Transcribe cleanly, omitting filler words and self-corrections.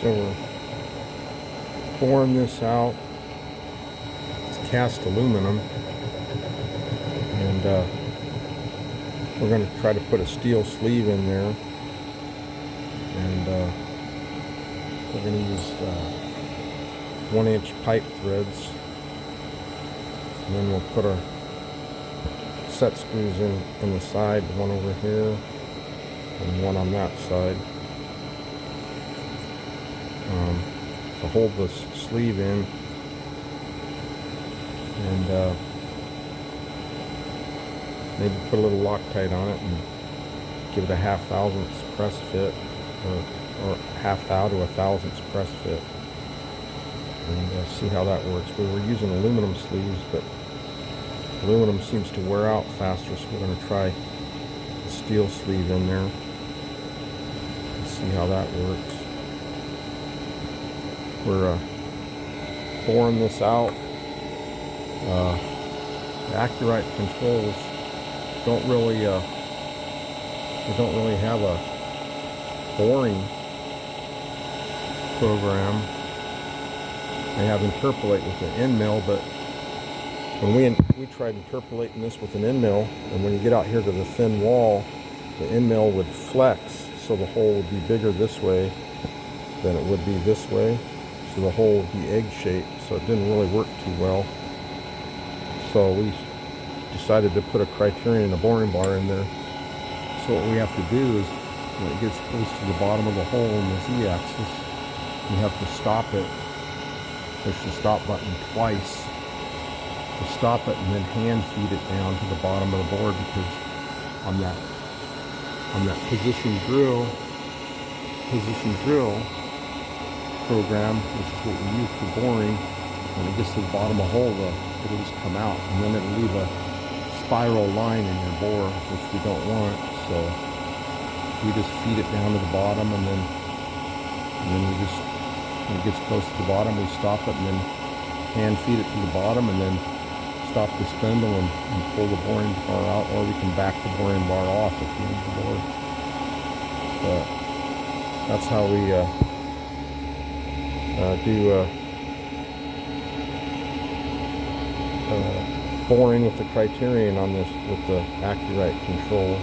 So we're pouring this out. It's cast aluminum, and we're going to try to put a steel sleeve in there, and we're going to use 1-inch pipe threads, and then we'll put our set screws in the side, one over here and one on that side, to hold this sleeve in, and maybe put a little Loctite on it and give it a 1/2 thousandths press fit, or 1/2 thou to 1/1000 press fit, and see how that works. We were using aluminum sleeves, but aluminum seems to wear out faster, so we're going to try the steel sleeve in there and see how that works. We're boring this out. The Acu Rite controls don't really have a boring program. They have interpolate with an end mill, but when we tried interpolating this with an end mill, and when you get out here to the thin wall, the end mill would flex, so the hole would be bigger this way than it would be this way. So the hole would be egg-shaped, so it didn't really work too well. So we decided to put a criterion and a boring bar in there. So what we have to do is, when it gets close to the bottom of the hole in the Z-axis, you have to stop it, push the stop button twice to stop it, and then hand feed it down to the bottom of the board, because on that position drill program, which is what we use for boring, when it gets to the bottom of the hole, it'll just come out, and then it'll leave a spiral line in your bore, which we don't want. So we just feed it down to the bottom, and then we just, when it gets close to the bottom, we stop it, and then hand feed it to the bottom, and then stop the spindle and pull the boring bar out, or we can back the boring bar off at the end of the board. But that's how we do boring with the criterion on this, with the Acu Rite controls.